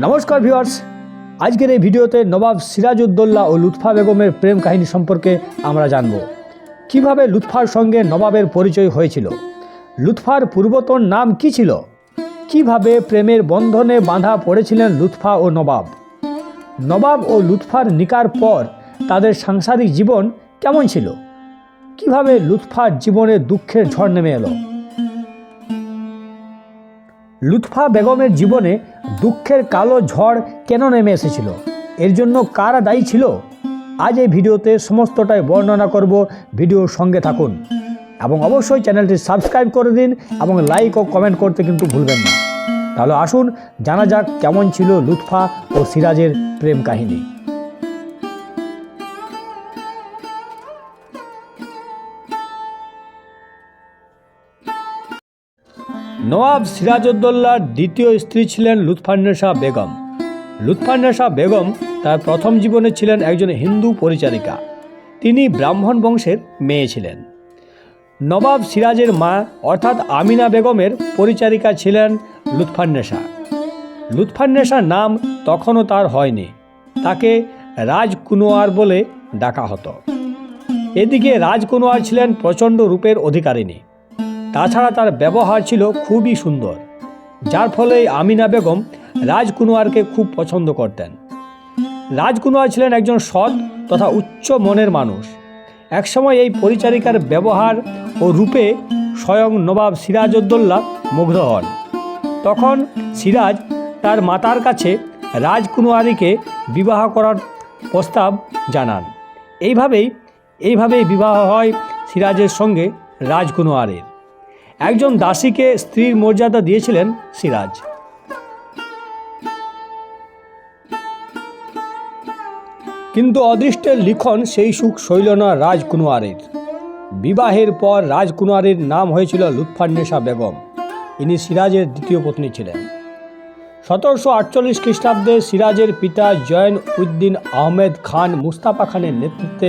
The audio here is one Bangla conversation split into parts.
নমস্কার ভিউয়ার্স, আজকের এই ভিডিওতে নবাব সিরাজউদ্দৌলা ও লুৎফা বেগমের প্রেম কাহিনী সম্পর্কে আমরা জানব। কিভাবে লুৎফার সঙ্গে নবাবের পরিচয় হয়েছিল, লুৎফার পূর্বতন নাম কি ছিল, কিভাবে প্রেমের বন্ধনে বাঁধা পড়েছিলেন লুৎফা ও নবাব, নবাব ও লুৎফার নিকার পর তাদের সাংসারিক জীবন কেমন ছিল, কিভাবে লুৎফার জীবনে দুঃখের ঝড় নেমে এলো। লুৎফা বেগমের জীবনে দুঃখের কালো ঝড় কেন নেমে এসেছিল, এর জন্য কারা দায়ী ছিল, আজ এই ভিডিওতে সমস্তটাই বর্ণনা করব। ভিডিওর সঙ্গে থাকুন এবং অবশ্যই চ্যানেলটি সাবস্ক্রাইব করে দিন এবং লাইক ও কমেন্ট করতে কিন্তু ভুলবেন না। তাহলে আসুন জানা যাক কেমন ছিল লুৎফা ও সিরাজের প্রেম কাহিনী। নওয়াব সিরাজউদ্দৌলার দ্বিতীয় স্ত্রী ছিলেন লুৎফান্নেসা বেগম। লুৎফান্নেসা বেগম তার প্রথম জীবনে ছিলেন একজন হিন্দু পরিচারিকা। তিনি ব্রাহ্মণ বংশের মেয়ে ছিলেন। নবাব সিরাজের মা অর্থাৎ আমিনা বেগমের পরিচারিকা ছিলেন লুৎফান্নেসা। লুৎফান্নেসা নাম তখনও তার হয়নি, তাকে রাজকুনওয়ার বলে ডাকা হতো। এদিকে রাজকুনওয়ার ছিলেন প্রচণ্ড রূপের অধিকারিণী, তাছাড়া তার ব্যবহার ছিল খুবই সুন্দর, যার ফলে আমিনা বেগম রাজকুনওয়ারকে খুব পছন্দ করতেন। রাজকুনওয়ার ছিলেন একজন সৎ তথা উচ্চ মনের মানুষ। একসময় এই পরিচারিকার ব্যবহার ও রূপে স্বয়ং নবাব সিরাজউদ্দৌলা মুগ্ধ হন। তখন সিরাজ তার মাতার কাছে রাজকুনওয়ারিকে বিবাহ করার প্রস্তাব জানান। এইভাবেই বিবাহ হয় সিরাজের সঙ্গে রাজকুনওয়ারের। একজন দাসীকে স্ত্রীর মর্যাদা দিয়েছিলেন সিরাজ। কিন্তু অদৃষ্টের লিখন সেই সুখ সইল না রাজকুনওয়ারের। বিবাহের পর রাজকুনওয়ারের নাম হয়েছিল লুৎফান্নেসা বেগম। ইনি সিরাজের দ্বিতীয় পত্নী ছিলেন। 1748 খ্রিস্টাব্দে সিরাজের পিতা জয়ন উদ্দিন আহমেদ খান মুস্তাফা খানের নেতৃত্বে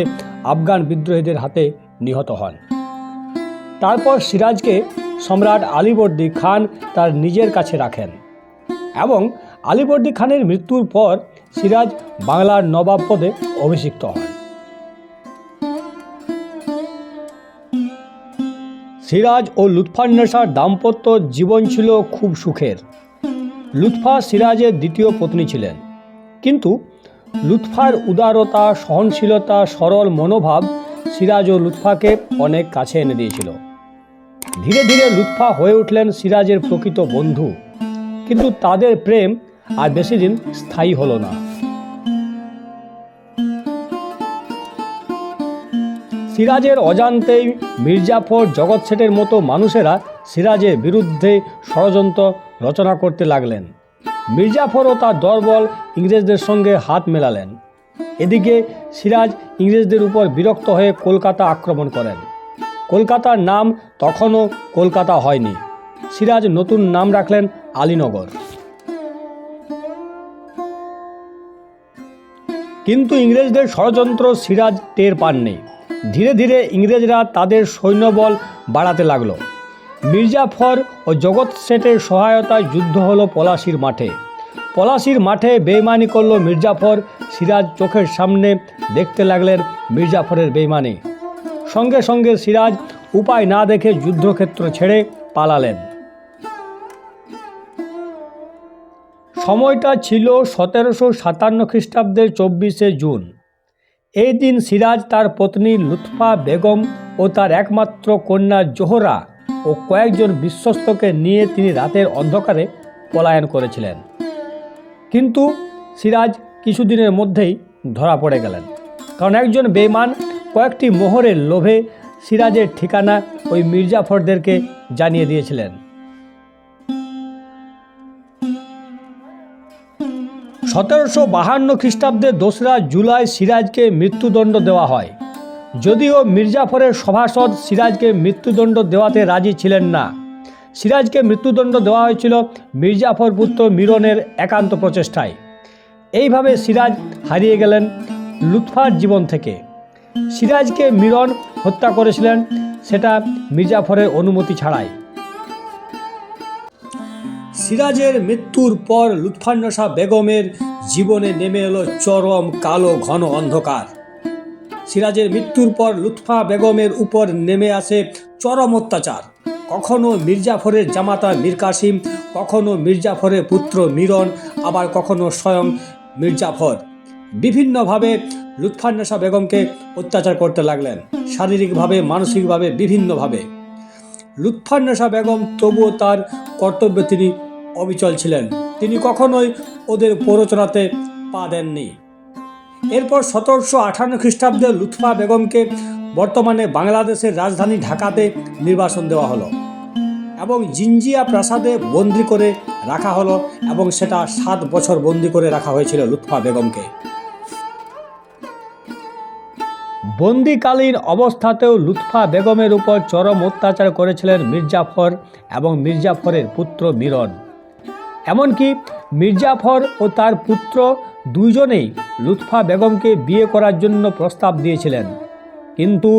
আফগান বিদ্রোহীদের হাতে নিহত হন। তারপর সিরাজকে সম্রাট আলীবর্দী খান তার নিজের কাছে রাখেন এবং আলীবর্দী খানের মৃত্যুর পর সিরাজ বাংলার নবাব পদে অভিষিক্ত হন। সিরাজ ও লুৎফান্নেসার দাম্পত্য জীবন ছিল খুব সুখের। লুৎফা সিরাজের দ্বিতীয় পত্নী ছিলেন, কিন্তু লুৎফার উদারতা, সহনশীলতা, সরল মনোভাব সিরাজ ও লুৎফাকে অনেক কাছে এনে দিয়েছিল। ধীরে ধীরে লুৎফা হয়ে উঠলেন সিরাজের প্রকৃত বন্ধু, কিন্তু তাদের প্রেম আর বেশি দিন স্থায়ী হলো না। সিরাজের অজান্তেই মির্জাফর, জগৎ শেঠের মতো মানুষেরা সিরাজের বিরুদ্ধে ষড়যন্ত্র রচনা করতে লাগলেন। মির্জাফর ও তার দলবল ইংরেজদের সঙ্গে হাত মেলালেন। এদিকে সিরাজ ইংরেজদের উপর বিরক্ত হয়ে কলকাতা আক্রমণ করেন। কলকাতার নাম তখনও কলকাতা হয়নি। সিরাজ নতুন নাম রাখলেন আলীনগর। কিন্তু ইংরেজদের ষড়যন্ত্র সিরাজ টের পাননি। ধীরে ধীরে ইংরেজরা তাদের সৈন্যবল বাড়াতে লাগল। মির্জাফর ও জগৎ শেঠের সহায়তায় যুদ্ধ হলো পলাশীর মাঠে। পলাশীর মাঠে বেইমানি করল মির্জাফর। সিরাজ চোখের সামনে দেখতে লাগলেন মির্জাফরের বেইমানি। সঙ্গে সঙ্গে সিরাজ উপায় না দেখে যুদ্ধক্ষেত্র ছেড়ে পালালেন। সময়টা ছিল 1757 খ্রিস্টাব্দের 24শে জুন। এই দিন সিরাজ তার পত্নী লুৎফা বেগম ও তার একমাত্র কন্যা জোহরা ও কয়েকজন বিশ্বস্তকে নিয়ে তিনি রাতের অন্ধকারে পলায়ন করেছিলেন। কিন্তু সিরাজ কিছুদিনের মধ্যেই ধরা পড়ে গেলেন, কারণ একজন বেঈমান কয়েকটি মোহরের লোভে সিরাজের ঠিকানা ওই মির্জাফরদেরকে জানিয়ে দিয়েছিলেন। 1752 খ্রিস্টাব্দে 2রা জুলাই সিরাজকে মৃত্যুদণ্ড দেওয়া হয়। যদিও মির্জাফরের সভাসদ সিরাজকে মৃত্যুদণ্ড দেওয়াতে রাজি ছিলেন না। সিরাজকে মৃত্যুদণ্ড দেওয়া হয়েছিল মির্জাফর পুত্র মিরনের একান্ত প্রচেষ্টায়। এইভাবে সিরাজ হারিয়ে গেলেন লুৎফার জীবন থেকে। সিরাজকে মিরন হত্যা করেছিলেন, সেটা মির্জাফরের অনুমতি ছাড়াই। সিরাজের মৃত্যুর পর লুৎফান্নেসা বেগমের জীবনে নেমে এলো চরম কালো ঘন অন্ধকার। সিরাজের মৃত্যুর পর লুৎফা বেগমের উপর নেমে আসে চরম অত্যাচার। কখনো মির্জাফরের জামাতা মীর কাসিম, কখনো মির্জাফরের পুত্র মিরন, আবার কখনো স্বয়ং মির্জাফর বিভিন্নভাবে লুৎফান্নেসা বেগমকে অত্যাচার করতে লাগলেন, শারীরিকভাবে, মানসিকভাবে, বিভিন্নভাবে। লুৎফান্নেসা বেগম তবুও তার কর্তব্যে তিনি অবিচল ছিলেন। তিনি কখনোই ওদের প্ররোচনাতে পা দেননি। এরপর 1758 খ্রিস্টাব্দে লুৎফা বেগমকে বর্তমানে বাংলাদেশের রাজধানী ঢাকাতে নির্বাসন দেওয়া হলো এবং জিঞ্জিয়া প্রাসাদে বন্দি করে রাখা হলো, এবং সেটা 7 বছর বন্দি করে রাখা হয়েছিল লুৎফা বেগমকে। বন্দিকালীন অবস্থাতেও লুৎফা বেগমের উপর চরম অত্যাচার করেছিলেন মির্জাফর এবং মির্জাফরের পুত্র মিরন। এমনকি মির্জাফর ও তার পুত্র দুইজনেই লুৎফা বেগমকে বিয়ে করার জন্য প্রস্তাব দিয়েছিলেন, কিন্তু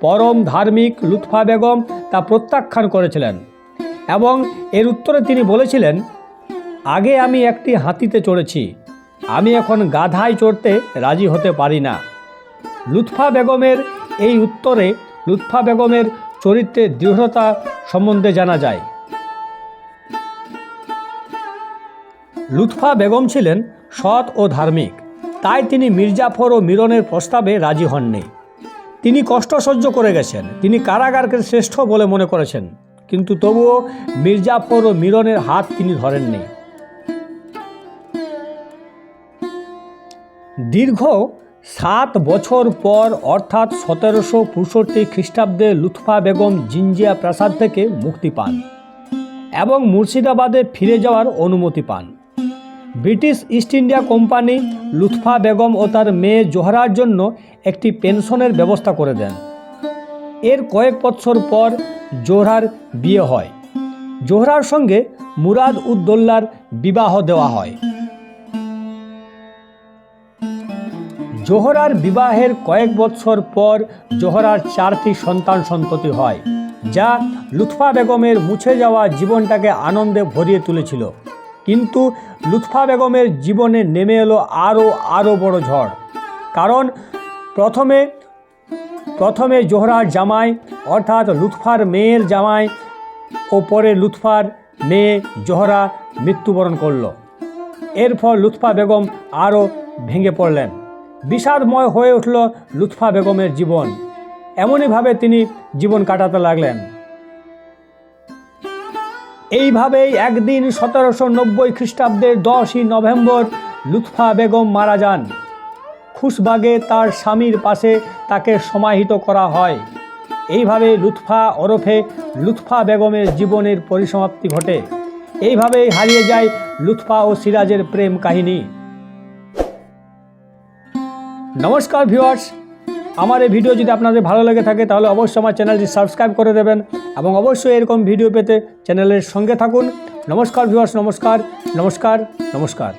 পরম ধার্মিক লুৎফা বেগম তা প্রত্যাখ্যান করেছিলেন এবং এর উত্তরে তিনি বলেছিলেন, আগে আমি একটি হাতিতে চড়েছি, আমি এখন গাধায় চড়তে রাজি হতে পারি না। লুৎফা বেগমের এই উত্তরে লুৎফা বেগমের চরিত্রের দৃঢ়তা সম্বন্ধে জানা যায়। লুৎফা বেগম ছিলেন সৎ ও ধার্মিক, তাই তিনি মির্জাফর ও মিরনের প্রস্তাবে রাজি হননি। তিনি কষ্ট সহ্য করে গেছেন, তিনি কারাগারকে শ্রেষ্ঠ বলে মনে করেছেন, কিন্তু তবুও মির্জাফর ও মিরনের হাত তিনি ধরেননি। দীর্ঘ 7 বছর পর অর্থাৎ 1765 খ্রিস্টাব্দে লুৎফা বেগম জিঞ্জিয়া প্রাসাদ থেকে মুক্তি পান এবং মুর্শিদাবাদে ফিরে যাওয়ার অনুমতি পান। British East India Company Lutfa Begum ও তার মেয়ে জোহরার জন্য একটি পেনশনের ব্যবস্থা করে দেন। এর কয়েক বছর পর জোহরার বিয়ে হয়। জোহরার সঙ্গে মুরাদ উদ্দৌলার বিবাহ দেওয়া হয়। জোহরার বিবাহের কয়েক বছর পর জোহরার 4টি সন্তান-সন্ততি হয়, যা লুৎফা বেগমের মুছে যাওয়া জীবনটাকে আনন্দে ভরিয়ে তুলেছিল। কিন্তু লুৎফা বেগমের জীবনে নেমে এলো আরও বড় ঝড়, কারণ প্রথমে জোহরার জামাই অর্থাৎ লুৎফার মেয়ের জামাই ও পরে লুৎফার মেয়ে জোহরা মৃত্যুবরণ করল। এরপর লুৎফা বেগম আরও ভেঙে পড়লেন। বিষাদময় হয়ে উঠল লুৎফা বেগমের জীবন। এমনইভাবে তিনি জীবন কাটাতে লাগলেন। এইভাবেই একদিন 1790 খ্রিস্টাব্দের 10ই নভেম্বর লুৎফা বেগম মারা যান। খুশবাগে তার স্বামীর পাশে তাকে সমাহিত করা হয়। এইভাবে লুৎফা ওরফে লুৎফা বেগমের জীবনের পরিসমাপ্তি ঘটে। এইভাবেই হারিয়ে যায় লুৎফা ও সিরাজের প্রেম কাহিনী। নমস্কার ভিউয়ার্স, আমার এই ভিডিও যদি আপনাদের ভালো লেগে থাকে তাহলে অবশ্যই আমার চ্যানেলটি সাবস্ক্রাইব করে দেবেন এবং অবশ্যই এরকম ভিডিও পেতে চ্যানেলের সঙ্গে থাকুন। নমস্কার ভিউয়ার্স, নমস্কার নমস্কার নমস্কার।